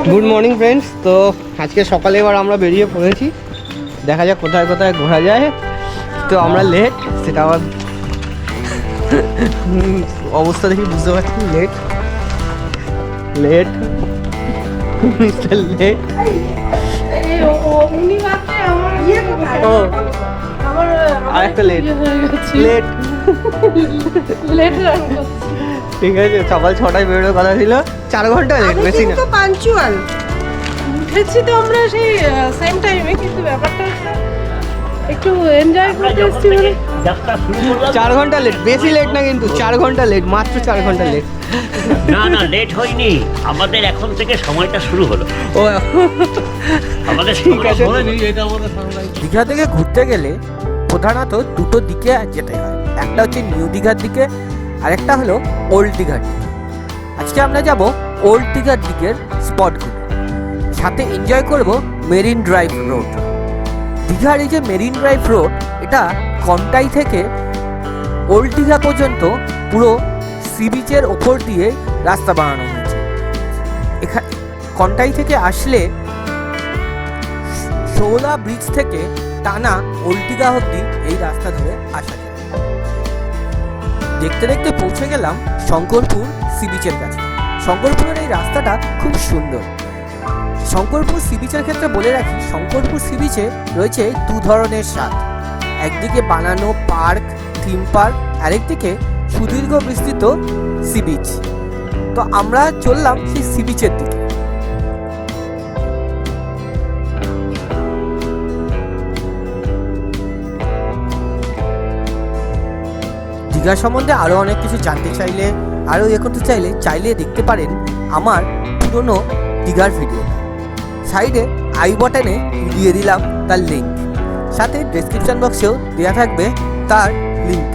Good morning friends. তো আজকে সকালে এবার আমরা বেরিয়ে পড়েছি, দেখা যাক কোথায় কোথায় ঘোরা যায়। তো আমরা লেট, সেটা আবার অবস্থা দেখি বুঝতে পারছি। Late late mister late. আর একটা লেট লেট লেট ঠিক আছে, সকাল 6টায় বেরোনোর কথা ছিল, 4 ঘন্টা লেট, বেশি না। পাঞ্চুয়াল উঠেছি তো আমরা সেই সেম টাইমে, কিন্তু ব্যাপারটা হচ্ছে একটু এনজয় করতে এসেছি বলে 4 ঘন্টা লেট, বেশি লেট না কিন্তু, 4 ঘন্টা লেট, মাত্র 4 ঘন্টা লেট। না না, লেট হয়নি, আমাদের এখন থেকে সময়টা শুরু হলো। ও আমাদের ঠিক আছে। দীঘা থেকে ঘুরতে গেলে প্রধানত দুটো দিকে যেতে হয়, একটা হচ্ছে নিউ দীঘার দিকে আর একটা হলো ওল্ড দীঘার দিকে। আজকে আমরা যাব ওল্ড দীঘার দিকের স্পটগুলো, সাথে এনজয় করব মেরিন ড্রাইভ রোড। দীঘার এই যে মেরিন ড্রাইভ রোড, এটা কন্টাই থেকে ওল্ড দীঘা পর্যন্ত পুরো সি বিচের ওপর দিয়ে রাস্তা বানানো হয়েছে। এখানে কন্টাই থেকে আসলে শোলা ব্রিজ থেকে টানা ওল্ড দীঘা অবধি এই রাস্তা ধরে আসা যায়। দেখতে দেখতে পৌঁছে গেলাম শঙ্করপুর সি বিচের কাছে। শঙ্করপুরের এই রাস্তাটা খুব সুন্দর। শঙ্করপুর সি বিচের ক্ষেত্রে বলে রাখি, শঙ্করপুর সি বিচে রয়েছে দু ধরনের স্বাদ। একদিকে বানানো পার্ক, থিম পার্ক, আরেকদিকে সুদীর্ঘ বিস্তৃত সি বিচ। তো আমরা চললাম সেই সি বিচের দিকে। দীঘা সম্বন্ধে আরও অনেক কিছু জানতে চাইলে, আরও এ করতে চাইলে দেখতে পারেন আমার পুরনো দীঘার ভিডিও। সাইডে আই বাটনে দিয়ে দিলাম তার লিঙ্ক, সাথে ডেসক্রিপশন বক্সেও দেওয়া থাকবে তার লিঙ্ক।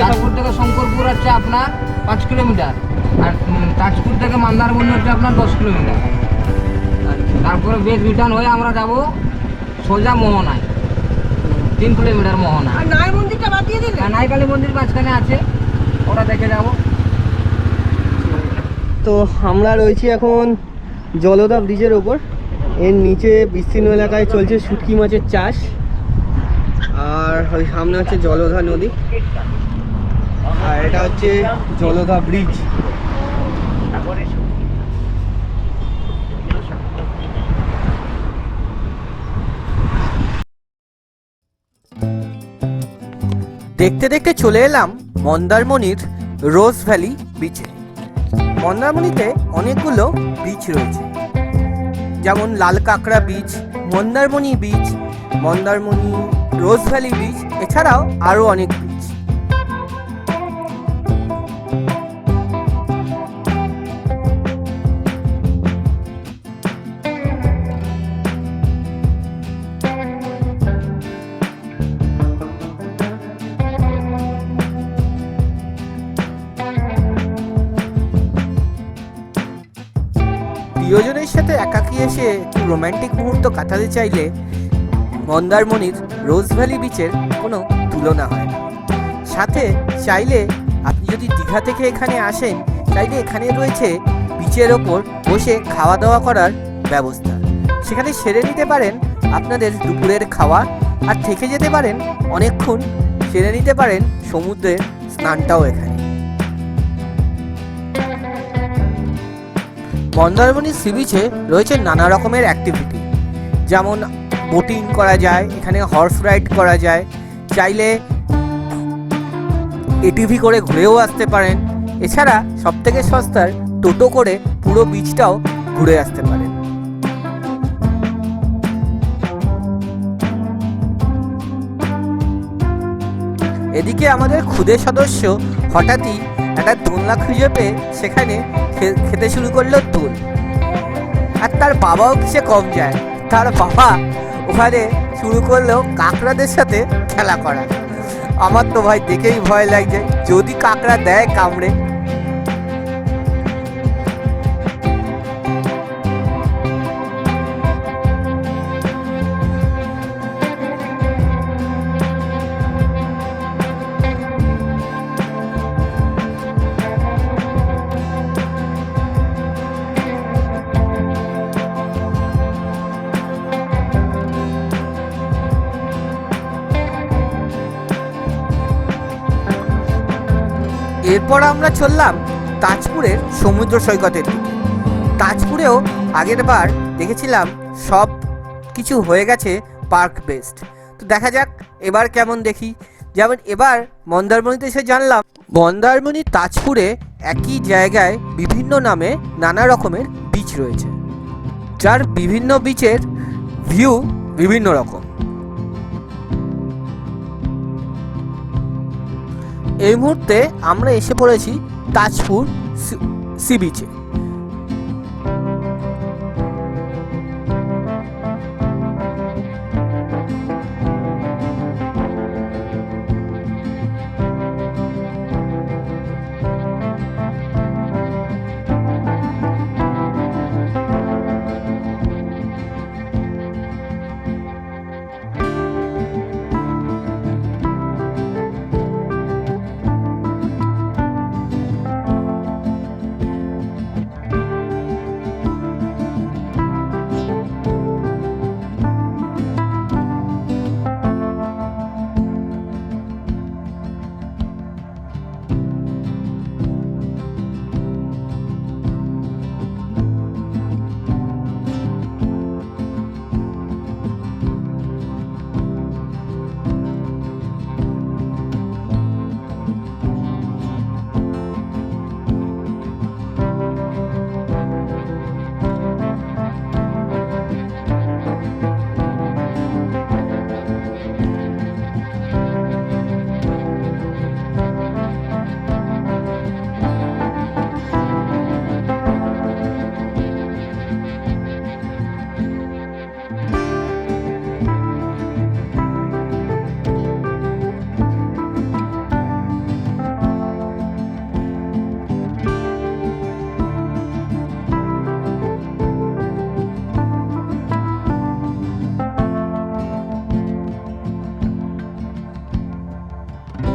তাজপুর থেকে শঙ্করপুর হচ্ছে আপনার 5 কিলোমিটার, আর তাজপুর থেকে মন্দারমণি হচ্ছে আপনার 10 কিলোমিটার। তারপরে বেশ রিটার্ন হয়ে আমরা যাব সোজা মোহনায়, 3 কিলোমিটার মোহনা। নাই মন্দিরটা বাদ দিয়ে দিলে, নাইকালী মন্দির মাঝখানে আছে, ওটা দেখে যাব। তো আমরা রয়েছি এখন জলদা ব্রিজের ওপর। এর নিচে বিস্তীর্ণ এলাকায় চলছে শুটকি মাছের চাষ, আর ওই সামনে হচ্ছে জলধা নদী, আর এটা হচ্ছে জলধা ব্রিজ। দেখতে দেখতে চলে এলাম মন্দারমণির রোজ ভ্যালি বিচে। মন্দারমণিতে অনেকগুলো বিচ রয়েছে, যেমন লাল কাঁকড়া বিচ, মন্দারমণি বিচ, মন্দারমণি রোজ ভ্যালি বিচ, এছাড়াও আরও অনেক বিচ। প্রিয়জনের সাথে একাকী এসে একটু রোম্যান্টিক মুহূর্ত কাটাতে চাইলে মন্দারমণির রোজ ভ্যালি বিচের কোনো তুলনা হয় না। সাথে চাইলে আপনি যদি দীঘা থেকে এখানে আসেন, চাইলে এখানে রয়েছে বিচের ওপর বসে খাওয়া দাওয়া করার ব্যবস্থা। সেখানে সেরে নিতে পারেন আপনাদের দুপুরের খাওয়া, আর থেকে যেতে পারেন অনেকক্ষণ, সেরে নিতে পারেন সমুদ্রের স্নানটাও এখানে। মন্দারমণি সি বিচে রয়েছে নানা রকমের অ্যাক্টিভিটি, যেমন বোটিং করা যায়, এখানে হর্স রাইড করা যায়, চাইলে এটিভি করে ঘুরেও আসতে পারেন। এছাড়া সবথেকে সস্তার টোটো করে পুরো বিচটাও ঘুরে আসতে পারেন। এদিকে আমাদের ক্ষুদে সদস্য হঠাৎই একটা দোলনা খুঁজে পেয়ে সেখানে খেতে শুরু করলো দোল। আর তার বাবাও কিসে কম যায়, তার বাবা ওখানে শুরু করলো কাঁকড়াদের সাথে খেলা করা। আমার তো ভাই দেখেই ভয় লাগছে, যদি কাঁকড়া দেয় কামড়ে। এরপর আমরা চললাম তাজপুরের সমুদ্র সৈকতের দিকে। তাজপুরেও আগের বার দেখেছিলাম সব কিছু হয়ে গেছে পার্ক বেস্ট, তো দেখা যাক এবার কেমন দেখি। যেমন এবার মন্দারমণিতে এসে জানলাম মন্দারমণি তাজপুরে একই জায়গায় বিভিন্ন নামে নানা রকমের বিচ রয়েছে, যার বিভিন্ন বিচের ভিউ বিভিন্ন রকম। এই মুহূর্তে আমরা এসে পড়েছি তাজপুর সি বিচে।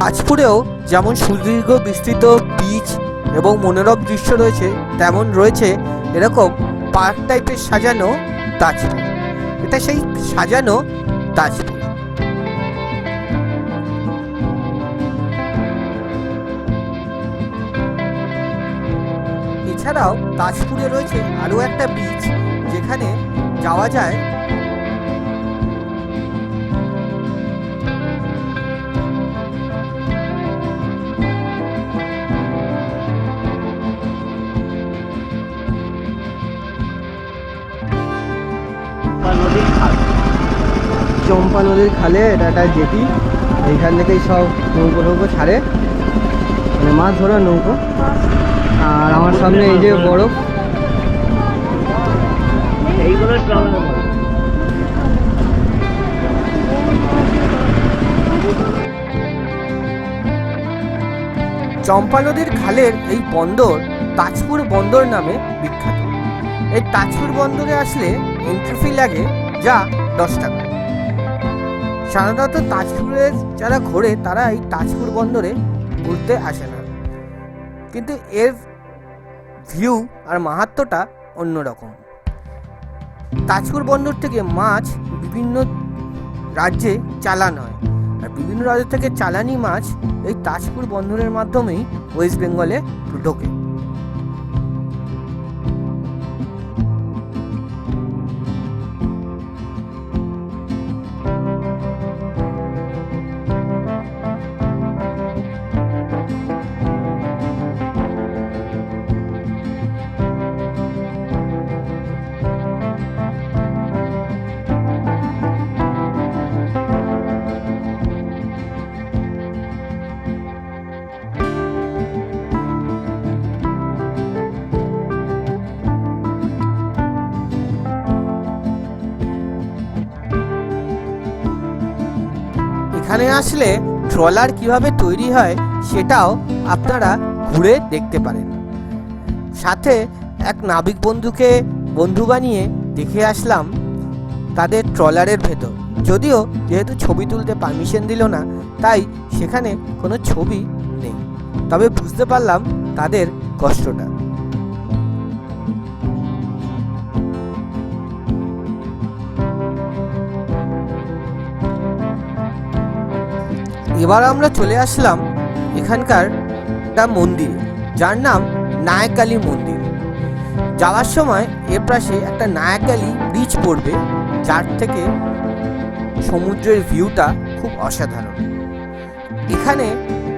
তাজপুরেও যেমন সুদীর্ঘ বিস্তৃত বিচ এবং মনোরম দৃশ্য রয়েছে, তেমন রয়েছে এরকম পার্ক টাইপের সাজানো তাজপুর। এটা সেই সাজানো তাজপুর। এছাড়াও তাজপুরে রয়েছে আরও একটা বিচ যেখানে যাওয়া যায় চম্পা নদীর খালে। এটা একটা জেটি, এইখান থেকেই সব নৌকো টৌকো ছাড়ে, মানে মাছ ধরার নৌকো। আর আমার সামনে এই যে বরফ, এইগুলো চম্পা নদীর খালের এই বন্দর তাজপুর বন্দর নামে বিখ্যাত। এই তাজপুর বন্দরে আসলে এন্ট্রি ফি লাগে যা 10 টাকা। সাধারণত তাজপুরের যারা ঘোরে তারা এই তাজপুর বন্দরে ঘুরতে আসে না, কিন্তু এর ভিউ আর মাহাত্ম্যটা অন্যরকম। তাজপুর বন্দর থেকে মাছ বিভিন্ন রাজ্যে চালান হয়, আর বিভিন্ন রাজ্য থেকে চালানি মাছ এই তাজপুর বন্দরের মাধ্যমেই ওয়েস্ট বেঙ্গলে ঢোকে। এখানে আসলে ট্রলার কিভাবে তৈরি হয় সেটাও আপনারা ঘুরে দেখতে পারেন। সাথে এক নাবিক বন্ধুকে বন্ধু বানিয়ে দেখে আসলাম তাদের ট্রলারের ভেতর, যদিও যেহেতু ছবি তুলতে পারমিশন দিল না তাই সেখানে কোনো ছবি নেই, তবে বুঝতে পারলাম তাদের কষ্টটা। এবার আমরা চলে আসলাম এখানকার একটা মন্দিরে, যার নাম নায়কালী মন্দির। যাওয়ার সময় এর পাশে একটা নায়কালী ব্রিজ পড়বে, যার থেকে সমুদ্রের ভিউটা খুব অসাধারণ। এখানে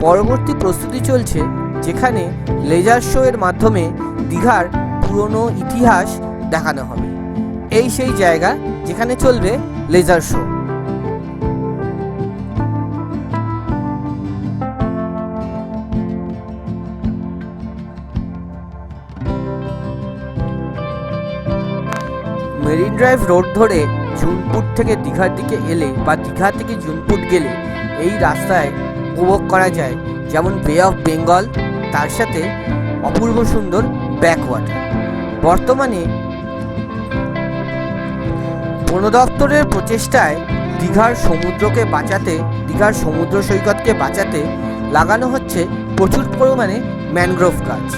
পরবর্তী প্রস্তুতি চলছে, যেখানে লেজার শো এর মাধ্যমে দীঘার পুরনো ইতিহাস দেখানো হবে। এই সেই জায়গা যেখানে চলবে laser show. Marine drive road ধরে জুনপুট থেকে দীঘার দিকে এলে বা দীঘা থেকে জুনপুট গেলে এই রাস্তায় উপভোগ করা যায় যেমন বে অফ বেঙ্গল, তার সাথে অপূর্ব সুন্দর ব্যাকওয়াটার। বর্তমানে বন দপ্তরের প্রচেষ্টায় দীঘার সমুদ্রকে বাঁচাতে, দীঘার সমুদ্র সৈকতকে বাঁচাতে লাগানো হচ্ছে প্রচুর পরিমাণে ম্যানগ্রোভ গাছ।